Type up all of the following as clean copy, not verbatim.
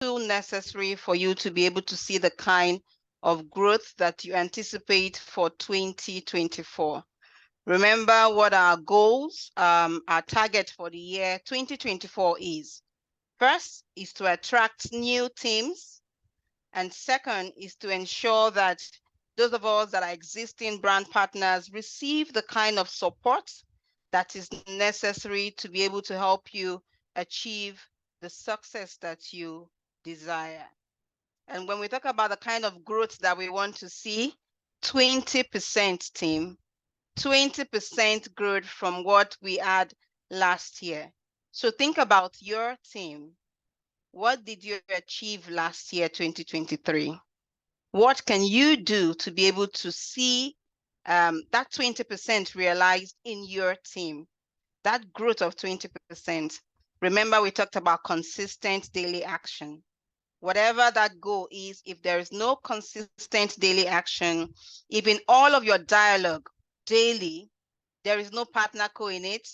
necessary for you to be able to see the kind of growth that you anticipate for 2024. Remember what our goals, our target for the year 2024 is. First is to attract new teams. And second is to ensure that those of us that are existing brand partners receive the kind of support that is necessary to be able to help you achieve the success that you desire. And when we talk about the kind of growth that we want to see, 20% team, 20% growth from what we had last year. So think about your team. What did you achieve last year, 2023? What can you do to be able to see that 20% realized in your team? That growth of 20%. Remember, we talked about consistent daily action. Whatever that goal is, if there is no consistent daily action, if in all of your dialogue daily, there is no partner code in it,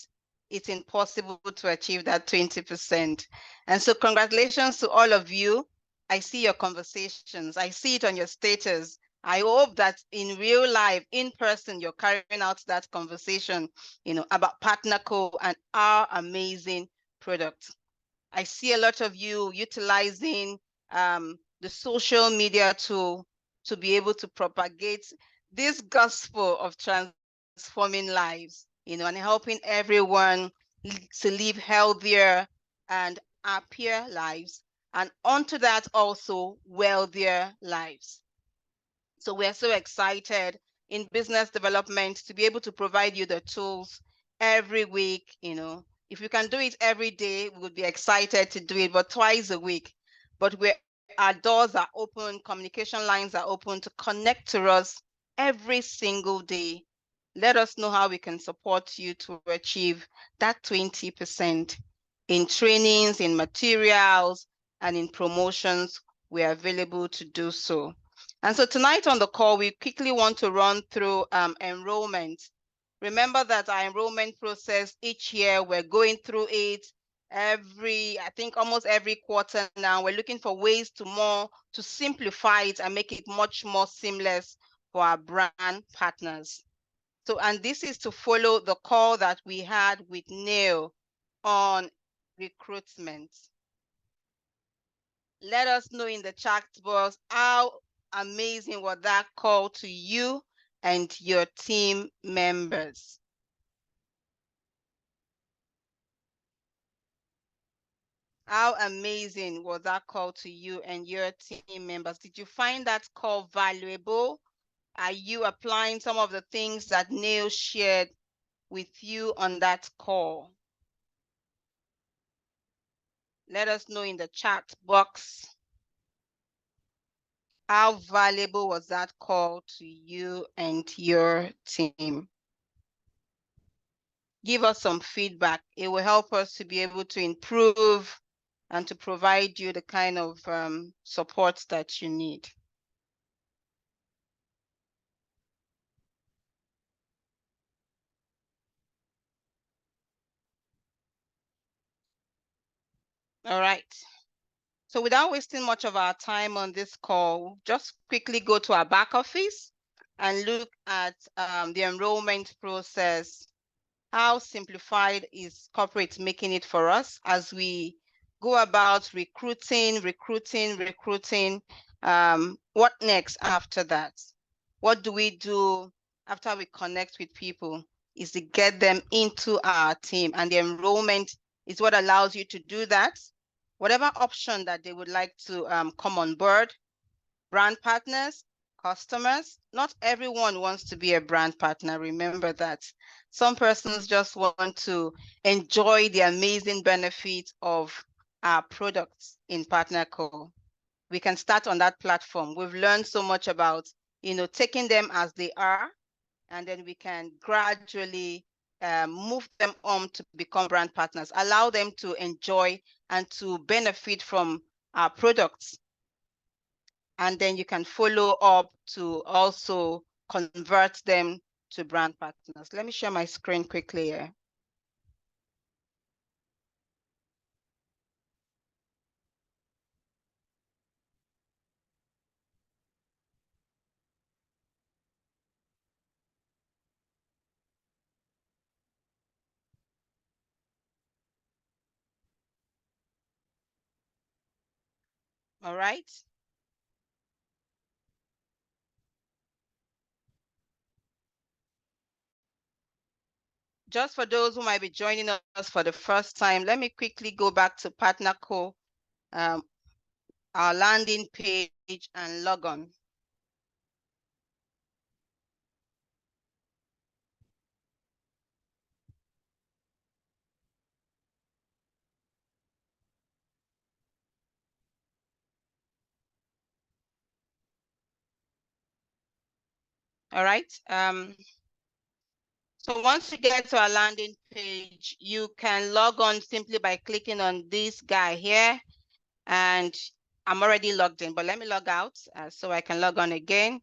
it's impossible to achieve that 20%. And so congratulations to all of you. I see your conversations. I see it on your status. I hope that in real life, in person, you're carrying out that conversation, about partner code and our amazing product. I see a lot of you utilizing the social media to be able to propagate this gospel of transforming lives, and helping everyone to live healthier and happier lives, and onto that also wealthier lives. So we're so excited in business development to be able to provide you the tools every week. If you can do it every day, we would be excited to do it, but twice a week. But our doors are open, communication lines are open to connect to us every single day. Let us know how we can support you to achieve that 20%. In trainings, in materials, and in promotions, we are available to do so. And so tonight on the call, we quickly want to run through enrollment. Remember that our enrollment process each year, we're going through it almost every quarter now. We're looking for ways to simplify it and make it much more seamless for our brand partners. So, and this is to follow the call that we had with Neil on recruitment. Let us know in the chat box how amazing was that call to you and your team members. How amazing was that call to you and your team members? Did you find that call valuable? Are you applying some of the things that Neil shared with you on that call? Let us know in the chat box. How valuable was that call to you and your team? Give us some feedback. It will help us to be able to improve and to provide you the kind of support that you need. All right. So without wasting much of our time on this call, just quickly go to our back office and look at the enrollment process. How simplified is corporate making it for us as we go about recruiting? What next after that? What do we do after we connect with people? Is to get them into our team, and the enrollment is what allows you to do that. Whatever option that they would like to come on board, brand partners, customers, not everyone wants to be a brand partner. Remember that. Some persons just want to enjoy the amazing benefits of our products in PartnerCo. We can start on that platform. We've learned so much about, taking them as they are, and then we can gradually move them on to become brand partners, allow them to enjoy and to benefit from our products. And then you can follow up to also convert them to brand partners. Let me share my screen quickly here. All right. Just for those who might be joining us for the first time, let me quickly go back to PartnerCo, our landing page, and log on. All right. So once you get to our landing page, you can log on simply by clicking on this guy here. And I'm already logged in, but let me log out so I can log on again.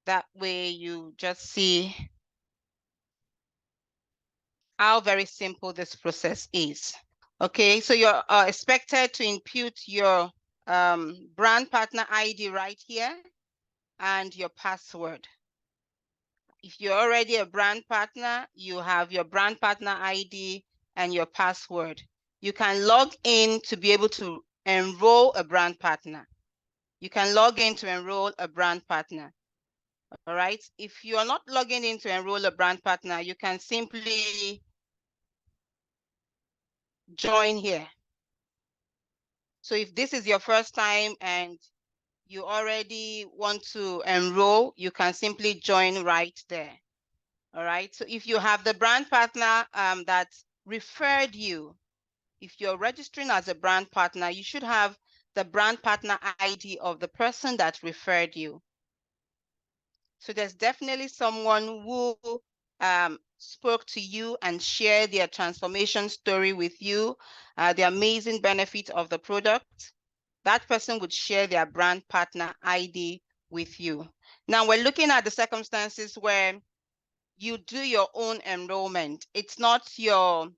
That way you just see how very simple this process is. Okay, so you're expected to input your brand partner ID right here and your password. If you're already a brand partner, you have your brand partner ID and your password. You can log in to be able to enroll a brand partner. You can log in to enroll a brand partner. All right. If you are not logging in to enroll a brand partner, you can simply join here. So if this is your first time and you already want to enroll, you can simply join right there. All right. So if you have the brand partner that referred you, if you're registering as a brand partner, you should have the brand partner ID of the person that referred you. So there's definitely someone who spoke to you and shared their transformation story with you, the amazing benefit of the product. That person would share their brand partner ID with you. Now we're looking at the circumstances where you do your own enrollment. It's not your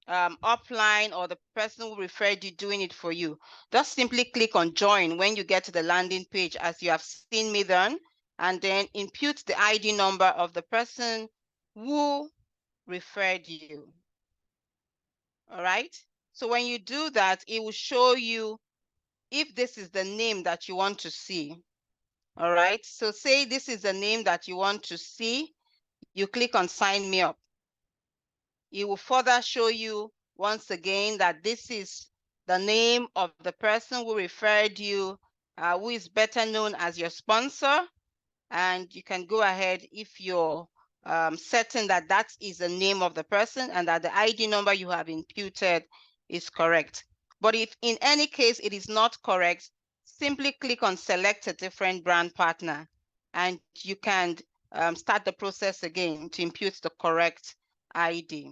upline or the person who referred you doing it for you. Just simply click on join when you get to the landing page as you have seen me done, and then input the ID number of the person who referred you. All right. So when you do that, it will show you if this is the name that you want to see. All right. So say this is the name that you want to see. You click on sign me up. It will further show you once again that this is the name of the person who referred you, who is better known as your sponsor. And you can go ahead if you're certain that that is the name of the person and that the ID number you have imputed is correct. But if in any case it is not correct, simply click on select a different brand partner and you can start the process again to impute the correct ID.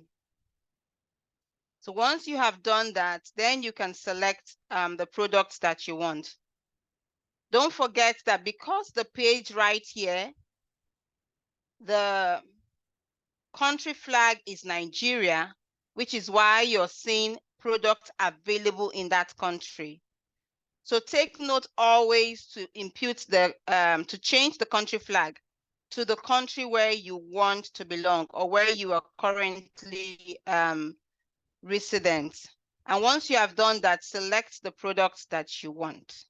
So once you have done that, then you can select the products that you want. Don't forget that because the page right here, the country flag is Nigeria, which is why you're seeing products available in that country. So take note always to impute the, to change the country flag to the country where you want to belong or where you are currently resident. And once you have done that, select the products that you want.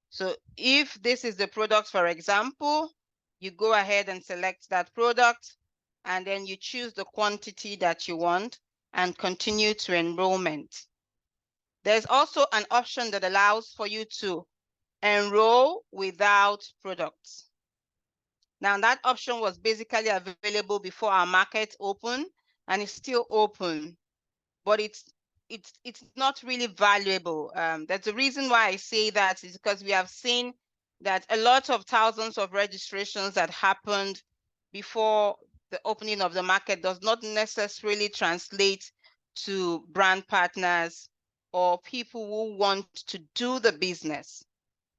So if this is the product, for example, you go ahead and select that product, and then you choose the quantity that you want and continue to enrollment. There's also an option that allows for you to enroll without products. Now that option was basically available before our market opened and it's still open, but it's not really valuable. That's the reason why I say that is because we have seen that a lot of thousands of registrations that happened before the opening of the market does not necessarily translate to brand partners or people who want to do the business.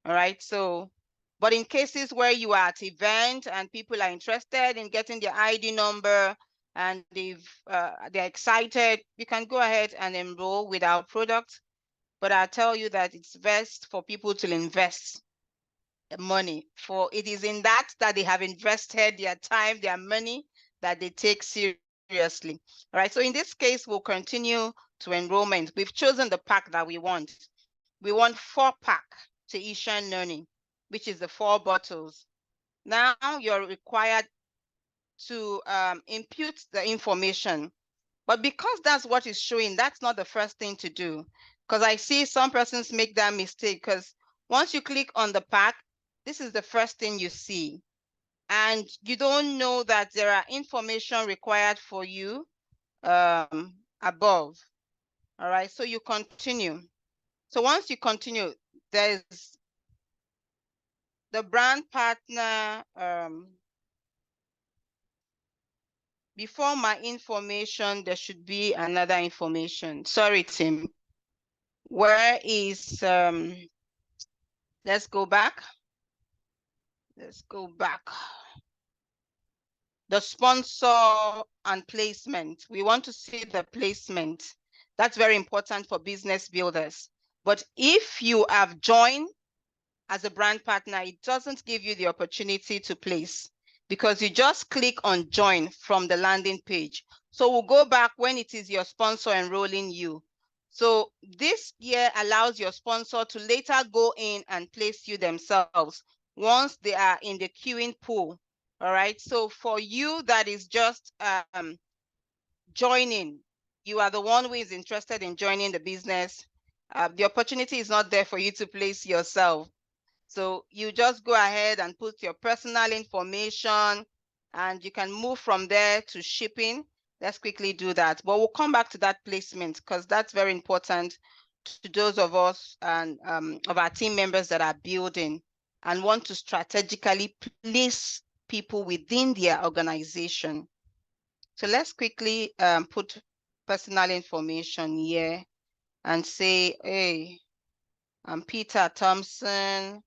All right. So, but in cases where you are at event and people are interested in getting their ID number and they're excited, you can go ahead and enroll with our product. But I'll tell you that it's best for people to invest money, for it is in that they have invested their time, their money, that they take seriously. All right. So in this case, we'll continue to enrollment. We've chosen the pack that we want. We want 4-pack. Tahitian learning, which is the 4 bottles. Now you're required to impute the information. But because that's what is showing, that's not the first thing to do. Because I see some persons make that mistake, because once you click on the pack, this is the first thing you see. And you don't know that there are information required for you above. All right, so you continue. So once you continue, there's the brand partner. Before my information, there should be another information. Sorry, Tim. Where is, let's go back. Let's go back. The sponsor and placement. We want to see the placement. That's very important for business builders. But if you have joined as a brand partner, it doesn't give you the opportunity to place because you just click on join from the landing page. So we'll go back when it is your sponsor enrolling you. So this year allows your sponsor to later go in and place you themselves once they are in the queuing pool. All right. So for you that is just joining, you are the one who is interested in joining the business. The opportunity is not there for you to place yourself. So you just go ahead and put your personal information and you can move from there to shipping. Let's quickly do that. But we'll come back to that placement because that's very important to those of us and of our team members that are building and want to strategically place people within their organization. So let's quickly put personal information here and say, hey, I'm Peter Thompson.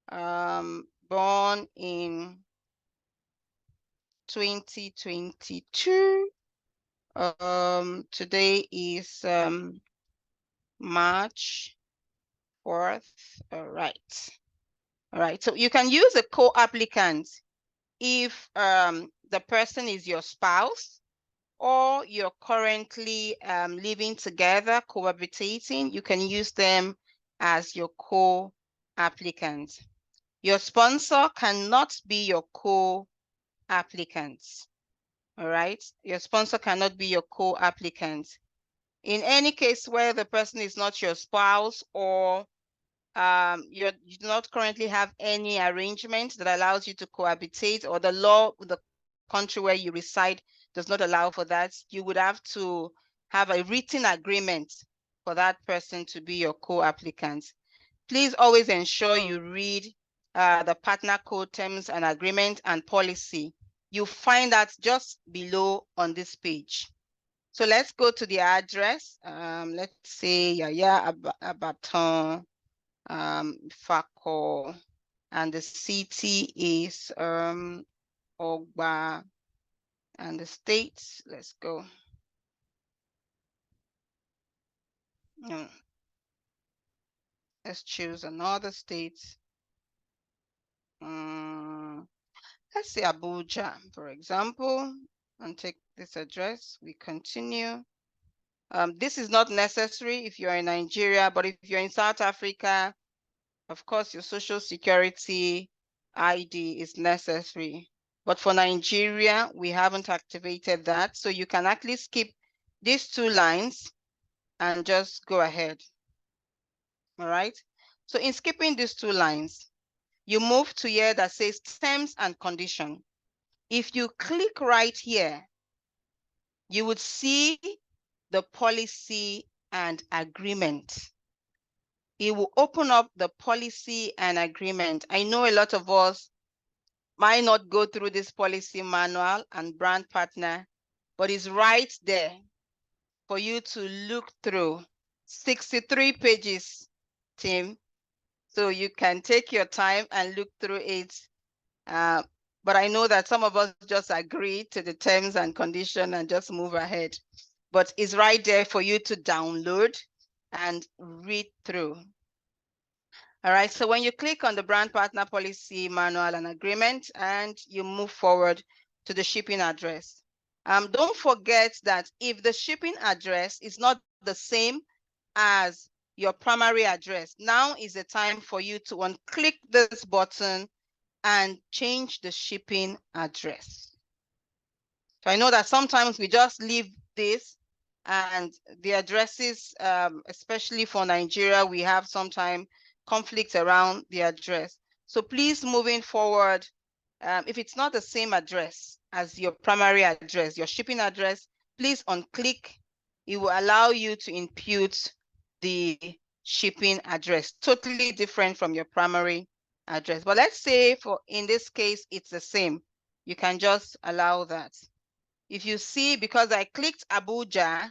Born in 2022. Today is March 4th. All right. So you can use a co-applicant if the person is your spouse or you're currently living together, cohabitating. You can use them as your co-applicant. Your sponsor cannot be your co-applicant. All right. Your sponsor cannot be your co-applicant. In any case where the person is not your spouse or you do not currently have any arrangement that allows you to cohabitate, or the law, the country where you reside does not allow for that, you would have to have a written agreement for that person to be your co-applicant. Please always ensure you read the partner code terms and agreement and policy. You find that just below on this page. So let's go to the address. Let's say Yaya Abaton, Fako, and the city is Ogba, and the states. Let's go. Let's choose another state. Let's say Abuja, for example, and take this address. We continue. This is not necessary if you're in Nigeria, but if you're in South Africa, of course, your social security ID is necessary. But for Nigeria, we haven't activated that. So you can actually skip these 2 lines and just go ahead. All right. So in skipping these 2 lines, you move to here that says terms and condition. If you click right here, you would see the policy and agreement. It will open up the policy and agreement. I know a lot of us might not go through this policy manual and brand partner, but it's right there for you to look through. 63 pages, Tim. So you can take your time and look through it. But I know that some of us just agree to the terms and condition and just move ahead. But it's right there for you to download and read through. All right, so when you click on the brand partner policy manual and agreement and you move forward to the shipping address, don't forget that if the shipping address is not the same as your primary address. Now is the time for you to unclick this button and change the shipping address. So I know that sometimes we just leave this and the addresses, especially for Nigeria, we have sometimes conflicts around the address. So please, moving forward, if it's not the same address as your primary address, your shipping address, please unclick. It will allow you to input the shipping address, totally different from your primary address. But let's say in this case, it's the same. You can just allow that. If you see, because I clicked Abuja,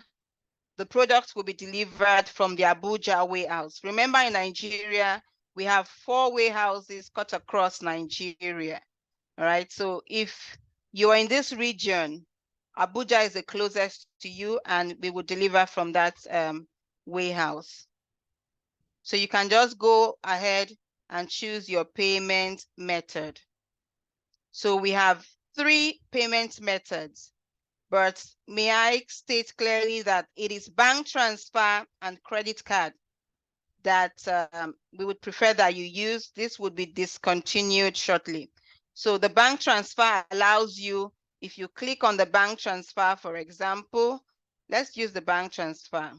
the product will be delivered from the Abuja warehouse. Remember, in Nigeria, we have 4 warehouses cut across Nigeria. All right, so if you are in this region, Abuja is the closest to you, and we will deliver from that warehouse. So you can just go ahead and choose your payment method. So we have 3 payment methods, but may I state clearly that it is bank transfer and credit card that we would prefer that you use. This would be discontinued shortly. So the bank transfer allows you, if you click on the bank transfer, for example, let's use the bank transfer.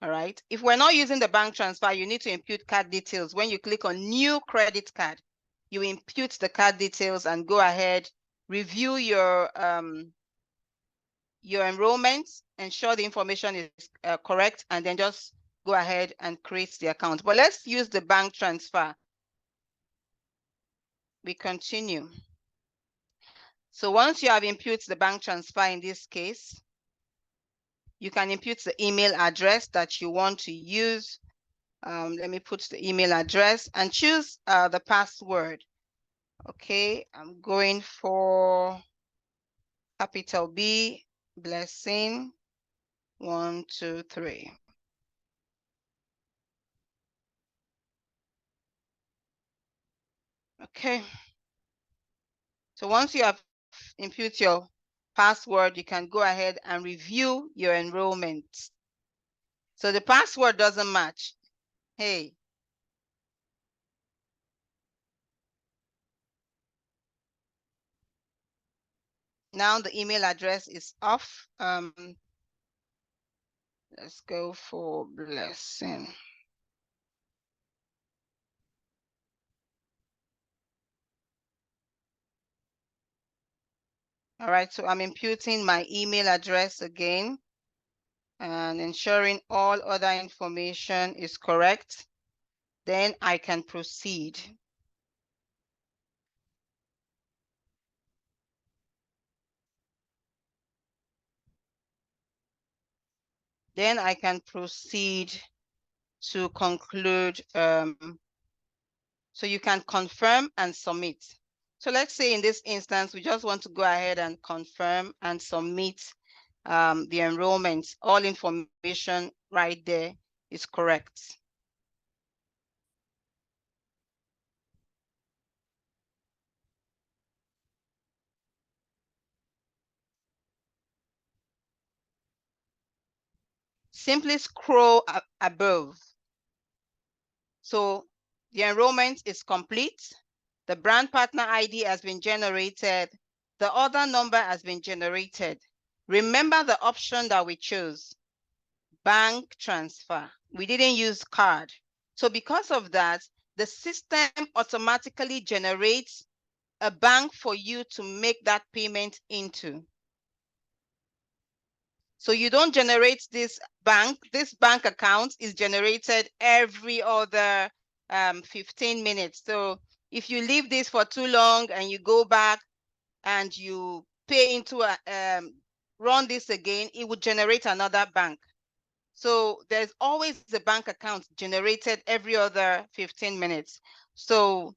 All right. If we're not using the bank transfer, you need to input card details. When you click on new credit card, you input the card details and go ahead, review your enrollment, ensure the information is correct, and then just go ahead and create the account. But let's use the bank transfer. We continue. So once you have input the bank transfer, in this case, you can input the email address that you want to use. Let me put the email address and choose the password. Okay, I'm going for capital B, blessing, 1, 2, 3. Okay. So once you have input your password, you can go ahead and review your enrollment. So the password doesn't match. Hey. Now the email address is off. Let's go for blessing. All right, so I'm imputing my email address again and ensuring all other information is correct. Then I can proceed. Then I can proceed to conclude. So you can confirm and submit. So let's say in this instance, we just want to go ahead and confirm and submit the enrollment. All information right there is correct. Simply scroll above. So the enrollment is complete. The brand partner ID has been generated. The order number has been generated. Remember the option that we chose, bank transfer. We didn't use card. So because of that, the system automatically generates a bank for you to make that payment into. So you don't generate this bank. This bank account is generated every other 15 minutes. So if you leave this for too long and you go back and you pay into run this again, it would generate another bank. So there's always a bank account generated every other 15 minutes. So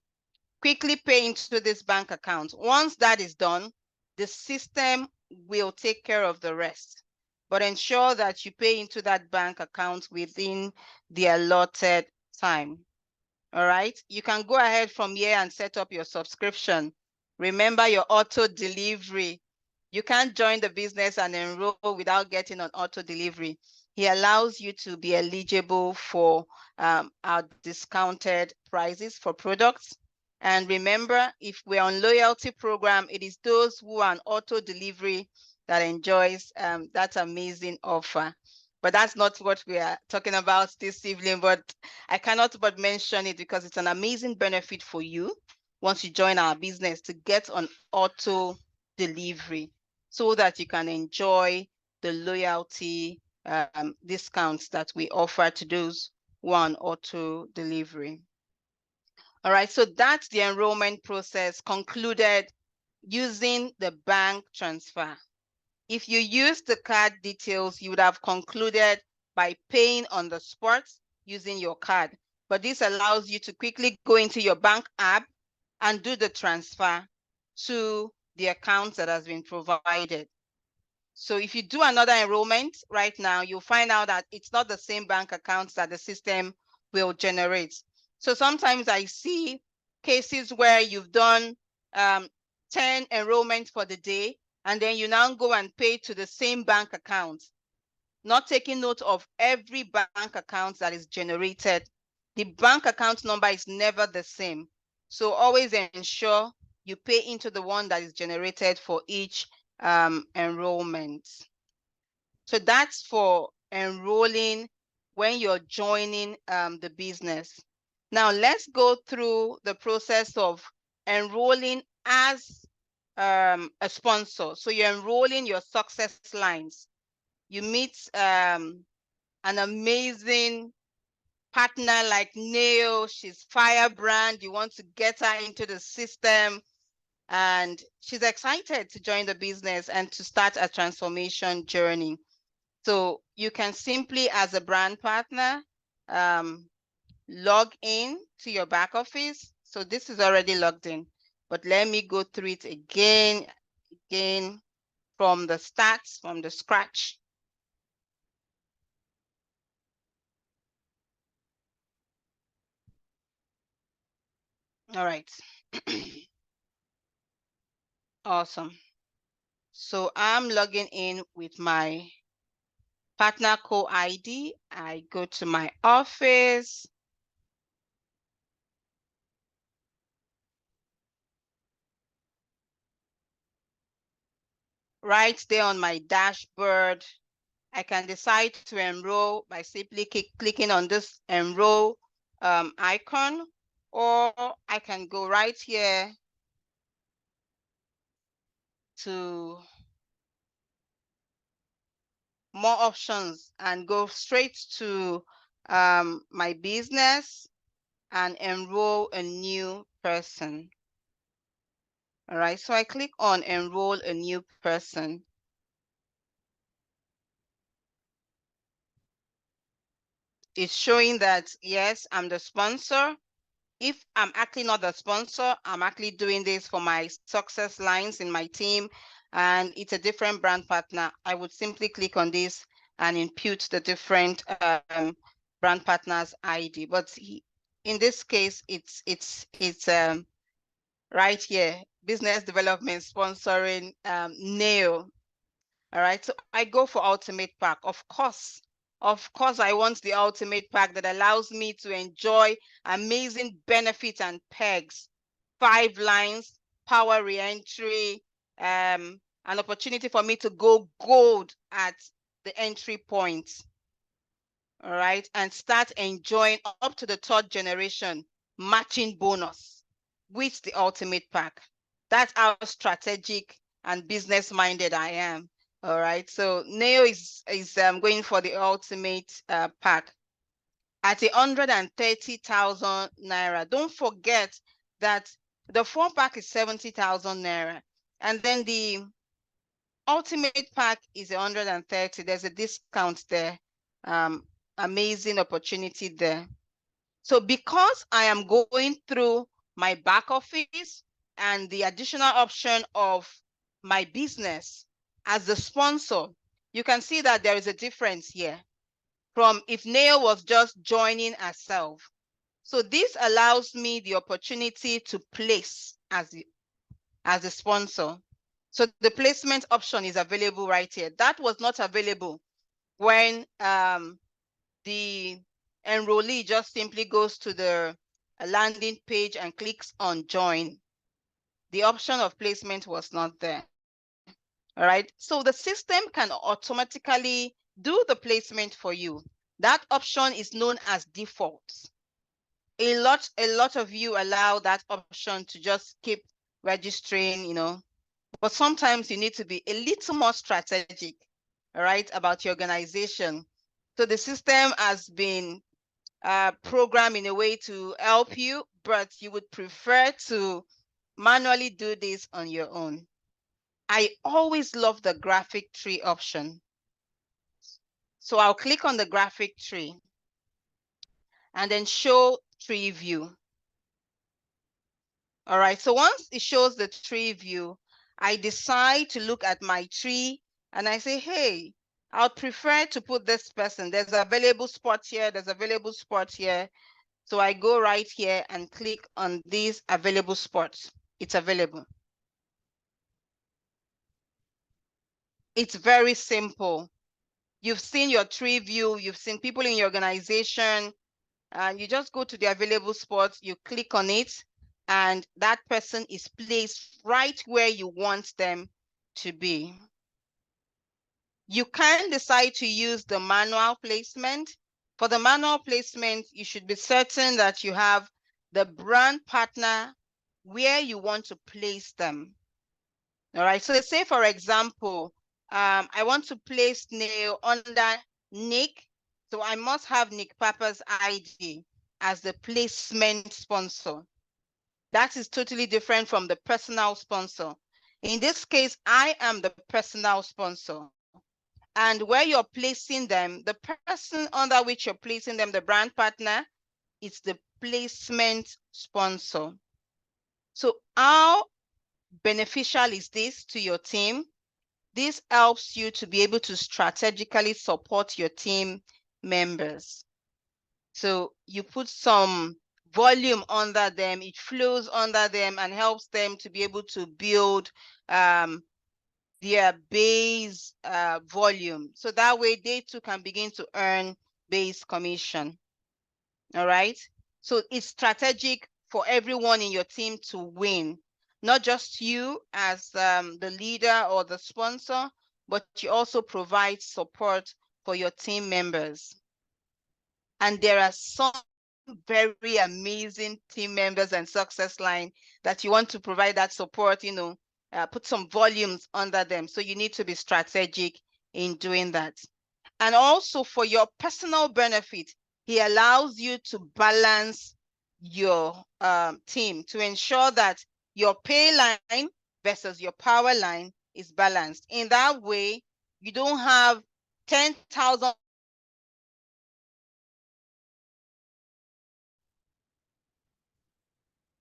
quickly pay into this bank account. Once that is done, the system will take care of the rest. But ensure that you pay into that bank account within the allotted time. All right, you can go ahead from here and set up your subscription. Remember your auto delivery. You can't join the business and enroll without getting an auto delivery. He allows you to be eligible for our discounted prices for products. And remember, if we're on loyalty program, it is those who are on auto delivery that enjoys that amazing offer. But that's not what we are talking about this evening, but I cannot but mention it because it's an amazing benefit for you once you join our business to get on auto delivery so that you can enjoy the loyalty discounts that we offer to those who are on auto delivery. All right, so that's the enrollment process concluded using the bank transfer. If you use the card details, you would have concluded by paying on the spot using your card. But this allows you to quickly go into your bank app and do the transfer to the account that has been provided. So if you do another enrollment right now, you'll find out that it's not the same bank accounts that the system will generate. So sometimes I see cases where you've done 10 enrollments for the day, and then you now go and pay to the same bank account, not taking note of every bank account that is generated. The bank account number is never the same. So always ensure you pay into the one that is generated for each enrollment. So that's for enrolling when you're joining the business. Now let's go through the process of enrolling as a sponsor. So you're enrolling your success lines. You meet an amazing partner like Neo. She's firebrand. You want to get her into the system, and she's excited to join the business and to start a transformation journey. So you can simply, as a brand partner, log in to your back office. So this is already logged in, but let me go through it again from the start, from the scratch. All right. Awesome. So I'm logging in with my partner co-ID. I go to my office. Right there on my dashboard, I can decide to enroll by simply clicking on this enroll icon, or I can go right here to more options and go straight to my business and enroll a new person. All right, so I click on enroll a new person. It's showing that, yes, I'm the sponsor. If I'm actually not the sponsor, I'm actually doing this for my success lines in my team, and it's a different brand partner, I would simply click on this and input the different brand partner's ID. But in this case, it's right here, business development sponsoring Neo. All right, so I go for ultimate pack. Of course, I want the ultimate pack that allows me to enjoy amazing benefits and perks. 5 lines, power reentry, an opportunity for me to go gold at the entry point. All right, and start enjoying up to the 3rd generation matching bonus with the ultimate pack. That's how strategic and business minded I am. All right, so Neo is going for the ultimate pack at 130,000 naira. Don't forget that the 4 pack is 70,000 naira, and then the ultimate pack is 130. There's a discount there. Amazing opportunity there. So because I am going through my back office and the additional option of my business as the sponsor, you can see that there is a difference here from if Neo was just joining herself. So this allows me the opportunity to place as a sponsor. So the placement option is available right here. That was not available when the enrollee just simply goes to the landing page and clicks on join. The option of placement was not there. All right. So the system can automatically do the placement for you. That option is known as default. A lot of you allow that option to just keep registering, but sometimes you need to be a little more strategic, all right, about your organization. So the system has been programmed in a way to help you, but you would prefer to manually do this on your own. I always love the graphic tree option. So I'll click on the graphic tree and then show tree view. All right, so once it shows the tree view, I decide to look at my tree and I say, hey, I would prefer to put this person. There's available spot here, there's available spot here. So I go right here and click on these available spots. It's available. It's very simple. You've seen your tree view, you've seen people in your organization, and you just go to the available spots, you click on it, and that person is placed right where you want them to be. You can decide to use the manual placement. For the manual placement, you should be certain that you have the brand partner where you want to place them. All right, so say for example, I want to place Neil under Nick, so I must have Nick Papa's ID as the placement sponsor. That is totally different from the personal sponsor. In this case, I am the personal sponsor. And where you're placing them, the person under which you're placing them, the brand partner, is the placement sponsor. So how beneficial is this to your team? This helps you to be able to strategically support your team members. So you put some volume under them, it flows under them and helps them to be able to build their base volume. So that way they too can begin to earn base commission. All right. So it's strategic for everyone in your team to win, not just you as the leader or the sponsor, but you also provide support for your team members. And there are some very amazing team members and success line that you want to provide that support, put some volumes under them. So you need to be strategic in doing that. And also for your personal benefit, he allows you to balance your team to ensure that your pay line versus your power line is balanced. In that way, you don't have 10,000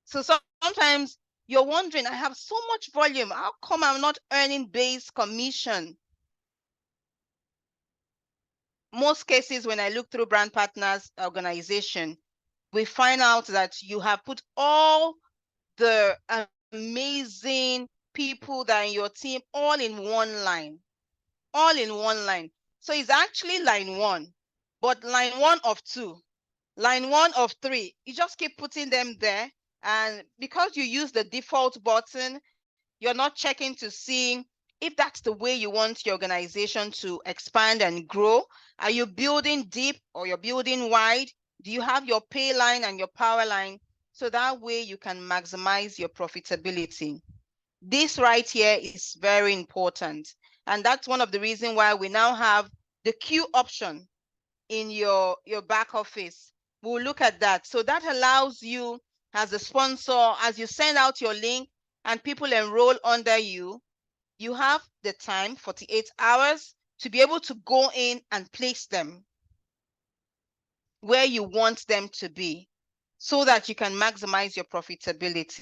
So sometimes you're wondering, I have so much volume. How come I'm not earning base commission? Most cases, when I look through brand partners organization, we find out that you have put all the amazing people that are in your team all in one line, So it's actually line one, but line one of two, line one of three. You just keep putting them there. And because you use the default button, you're not checking to see if that's the way you want your organization to expand and grow. Are you building deep or you're building wide? Do you have your pay line and your power line? So that way you can maximize your profitability. This right here is very important. And that's one of the reasons why we now have the queue option in your back office. We'll look at that. So that allows you as a sponsor, as you send out your link and people enroll under you, you have the time, 48 hours, to be able to go in and place them where you want them to be so that you can maximize your profitability.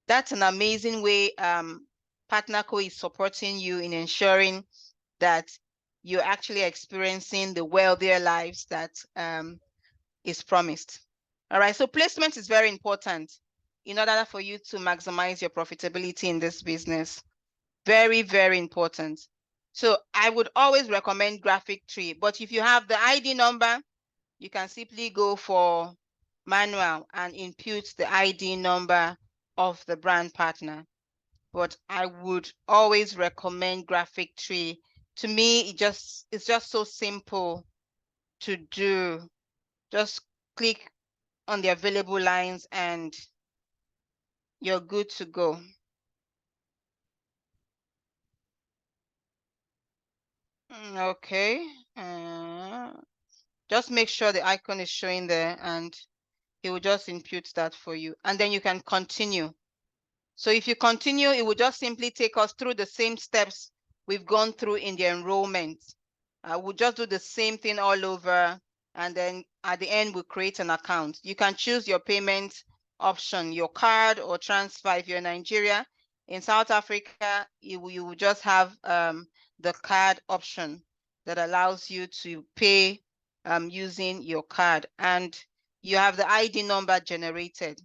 That's an amazing way PartnerCo is supporting you in ensuring that you're actually experiencing the wealthier lives that is promised. All right, so placement is very important in order for you to maximize your profitability in this business. Very, very important. So I would always recommend graphic tree, but if you have the ID number, you can simply go for manual and input the ID number of the brand partner. But I would always recommend graphic tree. To me, it's just so simple to do. Just click on the available lines and you're good to go. Okay. Just make sure the icon is showing there and he will just input that for you. And then you can continue. So if you continue, it will just simply take us through the same steps we've gone through in the enrollment. We'll just do the same thing all over. And then at the end, we'll create an account. You can choose your payment option, your card or transfer if you're in Nigeria. In South Africa, you will just have the card option that allows you to pay using your card. And you have the ID number generated.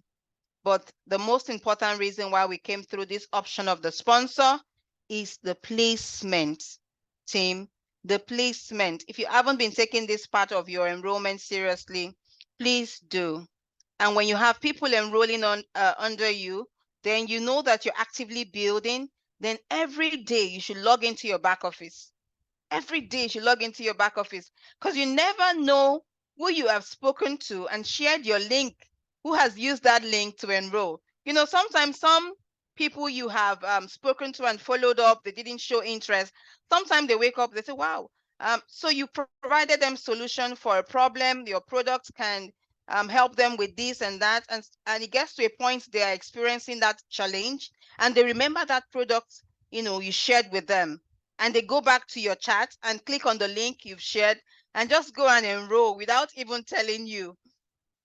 But the most important reason why we came through this option of the sponsor is the placement, team. The placement. If you haven't been taking this part of your enrollment seriously, please do. And when you have people enrolling on under you, then you know that you're actively building. Then every day you should log into your back office. Every day you should log into your back office because you never know who you have spoken to and shared your link, who has used that link to enroll. You know, sometimes some people you have spoken to and followed up, they didn't show interest. Sometimes they wake up, they say, wow, so you provided them solution for a problem. Your product can help them with this and that. And it gets to a point they are experiencing that challenge and they remember that product, you know, you shared with them. And they go back to your chat and click on the link you've shared and just go and enroll without even telling you.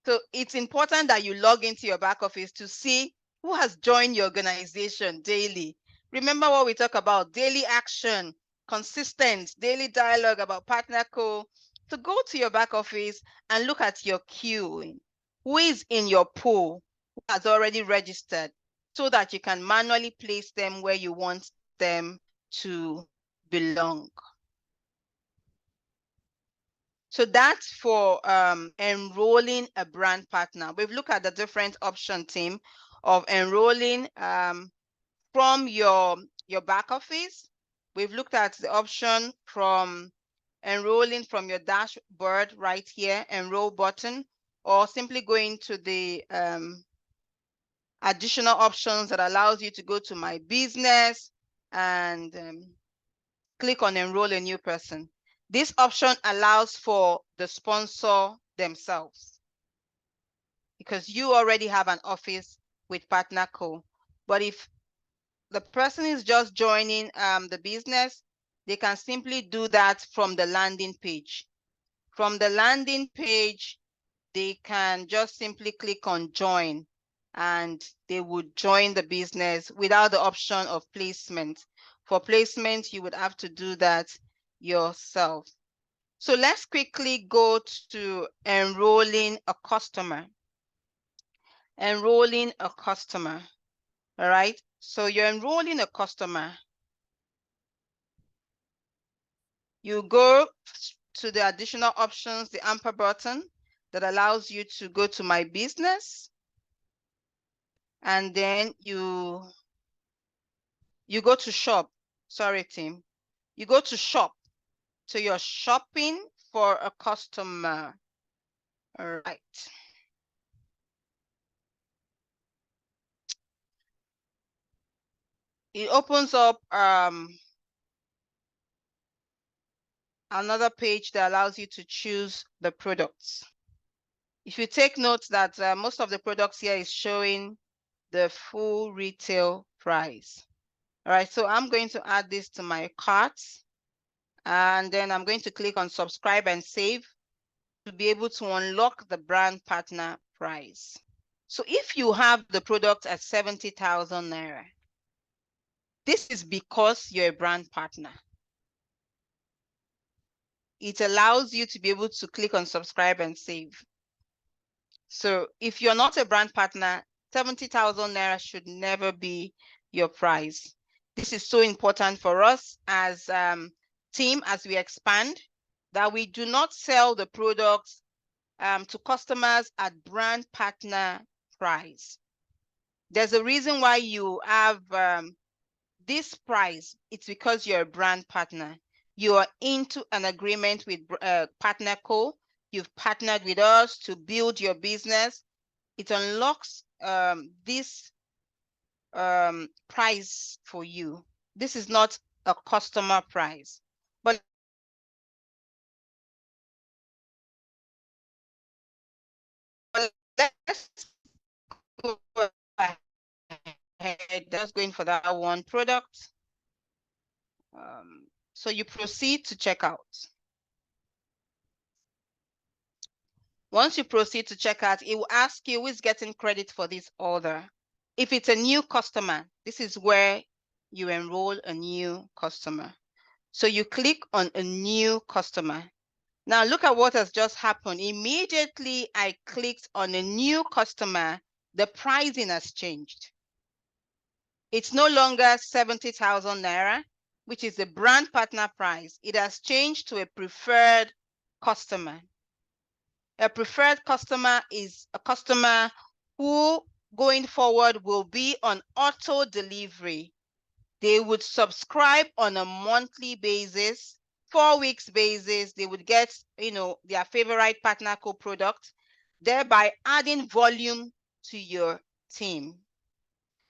So it's important that you log into your back office to see who has joined your organization daily. Remember what we talk about, daily action, consistent, daily dialogue about partner co. So go to your back office and look at your queue. Who is in your pool, who has already registered, so that you can manually place them where you want them to belong. So that's for enrolling a brand partner. We've looked at the different option, team, of enrolling from your back office. We've looked at the option from enrolling from your dashboard right here, enroll button, or simply going to the additional options that allows you to go to my business and click on enroll a new person. This option allows for the sponsor themselves because you already have an office with Partner Co. But if the person is just joining the business, they can simply do that from the landing page. From the landing page, they can just simply click on join and they would join the business without the option of placement. For placement, you would have to do that yourself. So let's quickly go to enrolling a customer. Enrolling a customer, all right? So you're enrolling a customer. You go to the additional options, the amper button that allows you to go to my business. And then you go to shop. Sorry, team. You go to shop. So you're shopping for a customer. All right. It opens up another page that allows you to choose the products. If you take note that most of the products here is showing the full retail price. All right, so I'm going to add this to my cart and then I'm going to click on subscribe and save to be able to unlock the brand partner price. So if you have the product at 70,000 Naira, this is because you're a brand partner. It allows you to be able to click on subscribe and save. So if you're not a brand partner, 70,000 Naira should never be your price. This is so important for us as team, as we expand, that we do not sell the products to customers at brand partner price. There's a reason why you have this price. It's because you're a brand partner. You are into an agreement with Partner Co. You've partnered with us to build your business. It unlocks this price for you. This is not a customer price. But let's go ahead. Just going for that one product. So you proceed to checkout. Once you proceed to checkout, it will ask you who is getting credit for this order. If it's a new customer, this is where you enroll a new customer. So you click on a new customer. Now look at what has just happened. Immediately I clicked on a new customer, the pricing has changed. It's no longer 70,000 Naira, which is the brand partner price. It has changed to a preferred customer. A preferred customer is a customer who going forward will be on auto delivery. They would subscribe on a monthly basis, 4 weeks basis. They would get, their favorite Partner Co product, thereby adding volume to your team.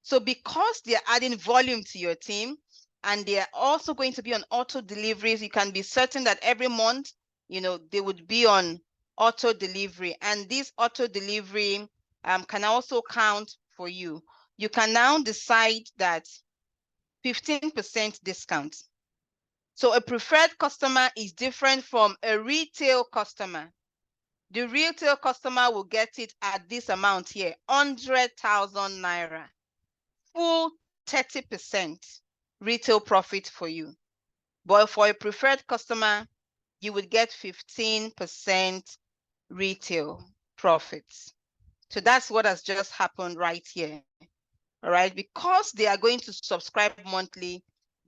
So because they're adding volume to your team and they're also going to be on auto deliveries, you can be certain that every month, they would be on auto delivery, and this auto delivery can also count for you. You can now decide that 15% discount. So a preferred customer is different from a retail customer. The retail customer will get it at this amount here, 100,000 Naira. Full 30% retail profit for you. But for a preferred customer, you would get 15% retail profits. So that's what has just happened right here. All right, because they are going to subscribe monthly,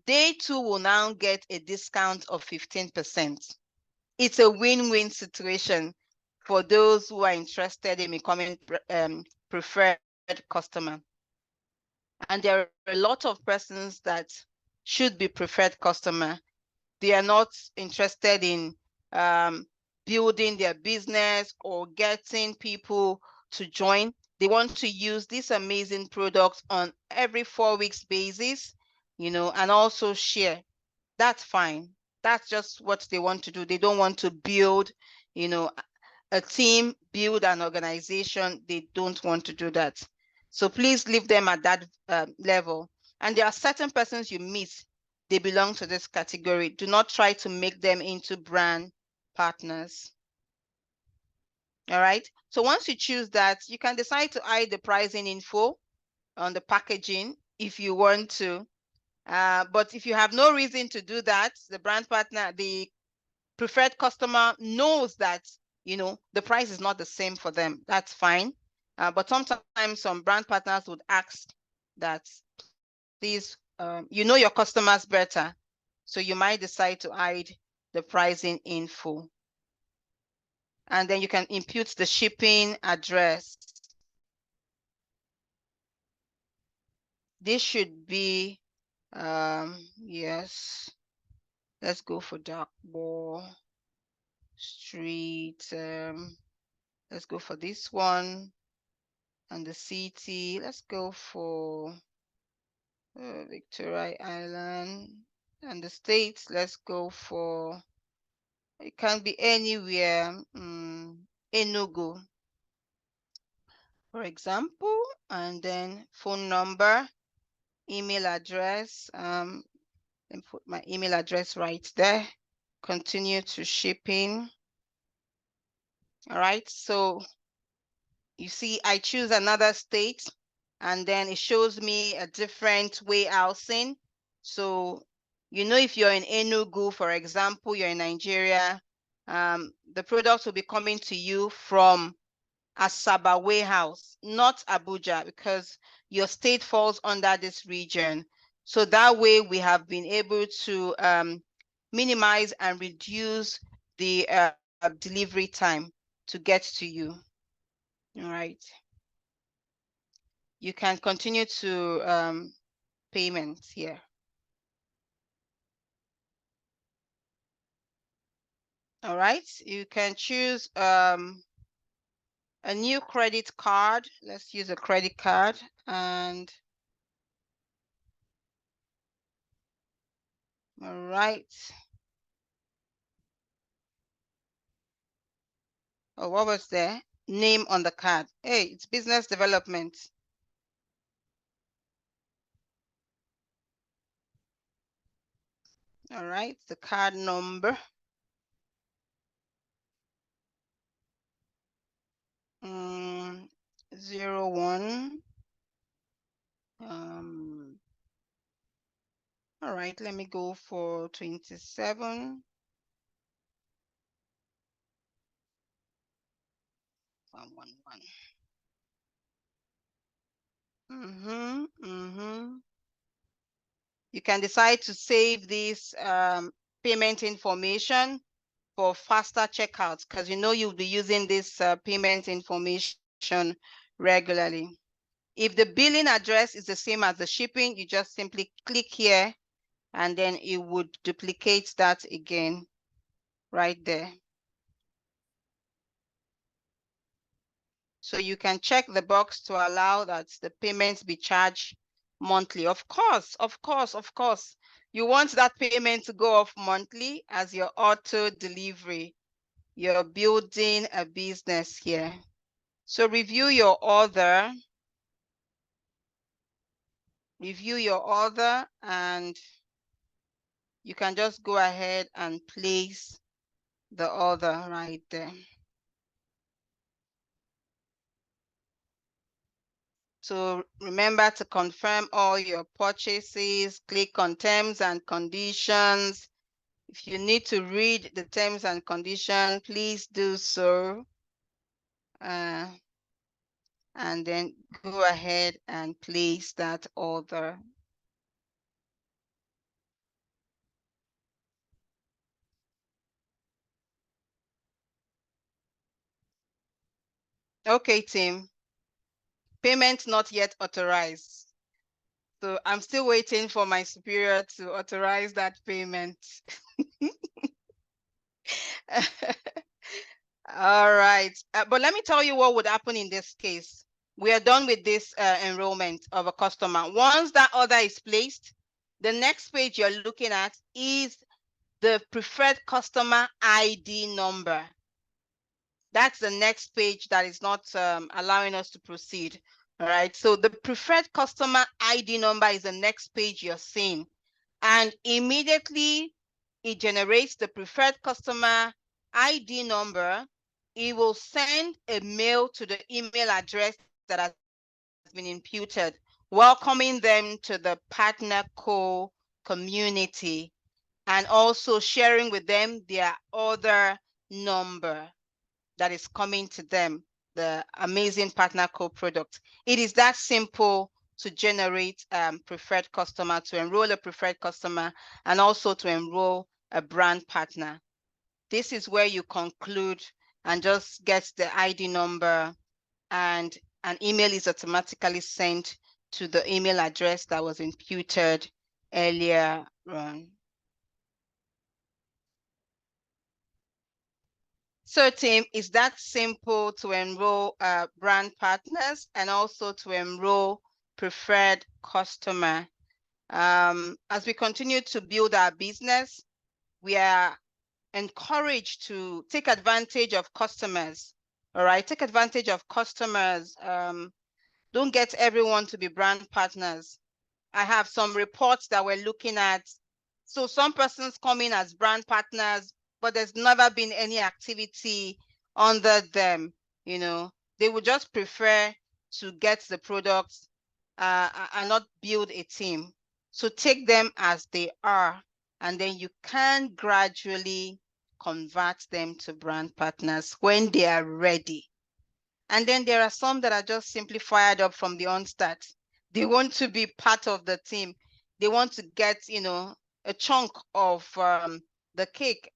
they too will now get a discount of 15%. It's a win-win situation for those who are interested in becoming preferred customer. And there are a lot of persons that should be preferred customer. They are not interested in building their business or getting people to join. They want to use this amazing product on every 4 weeks basis, and also share. That's fine. That's just what they want to do. They don't want to build, a team, build an organization. They don't want to do that. So please leave them at that level. And there are certain persons you meet, they belong to this category. Do not try to make them into brand partners. All right. So once you choose that, you can decide to hide the pricing info on the packaging if you want to. But if you have no reason to do that, the brand partner, the preferred customer knows that, the price is not the same for them. That's fine. But sometimes some brand partners would ask that, please, your customers better. So you might decide to hide the pricing info. And then you can impute the shipping address. This should be, yes, let's go for Darkball Street. Let's go for this one. And the city, let's go for Victoria Island. And the states, let's go for, it can be anywhere, Enugu, for example. And then phone number, email address, and put my email address right there. Continue to shipping. All right, so you see, I choose another state, and then it shows me a different warehousing. So, if you're in Enugu, for example, you're in Nigeria, the products will be coming to you from Asaba warehouse, not Abuja, because your state falls under this region. So that way we have been able to minimize and reduce the delivery time to get to you. All right. You can continue to payment here. All right. You can choose a new credit card. Let's use a credit card, and all right. Oh, what was there? Name on the card. Hey, it's business development. All right, the card number. 01. All right, let me go for 27. 111. You can decide to save this payment information for faster checkouts, because you know you'll be using this payment information regularly. If the billing address is the same as the shipping, you just simply click here, and then it would duplicate that again right there. So you can check the box to allow that the payments be charged monthly. Of course, of course, of course. You want that payment to go off monthly as your auto delivery. You're building a business here. So review your order. Review your order, and you can just go ahead and place the order right there. So remember to confirm all your purchases, click on terms and conditions. If you need to read the terms and conditions, please do so. And then go ahead and place that order. Okay, team. Payment not yet authorized. So I'm still waiting for my superior to authorize that payment. All right. But let me tell you what would happen in this case. We are done with this enrollment of a customer. Once that order is placed, the next page you're looking at is the preferred customer ID number. That's the next page that is not allowing us to proceed. All right. So the preferred customer ID number is the next page you're seeing. And immediately it generates the preferred customer ID number. It will send a mail to the email address that has been imputed, welcoming them to the Partner Co community, and also sharing with them their order number that is coming to them, the amazing Partner Co product. It is that simple to generate preferred customer, to enroll a preferred customer, and also to enroll a brand partner. This is where you conclude and just get the ID number, and an email is automatically sent to the email address that was imputed earlier on. So team, it's that simple to enroll brand partners and also to enroll preferred customer. As we continue to build our business, we are encouraged to take advantage of customers. All right, take advantage of customers. Don't get everyone to be brand partners. I have some reports that we're looking at. So some persons come in as brand partners, but there's never been any activity under them. You know, they would just prefer to get the products and not build a team. So take them as they are, and then you can gradually convert them to brand partners when they are ready. And then there are some that are just simply fired up from the onstart. They want to be part of the team. They want to get, a chunk of the cake,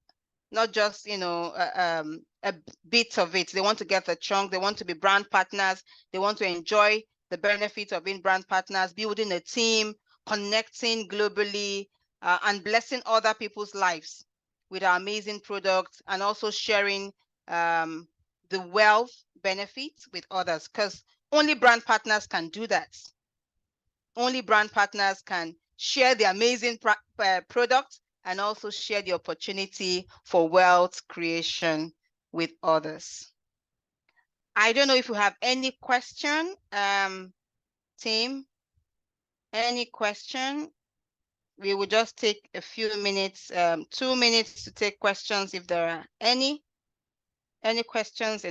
not just, a bit of it. They want to get a chunk. They want to be brand partners. They want to enjoy the benefits of being brand partners, building a team, connecting globally, and blessing other people's lives with our amazing products, and also sharing the wealth benefits with others, because only brand partners can do that. Only brand partners can share the amazing product and also share the opportunity for wealth creation with others. I don't know if you have any question, team. Any question? We will just take a few minutes, 2 minutes to take questions if there are any questions.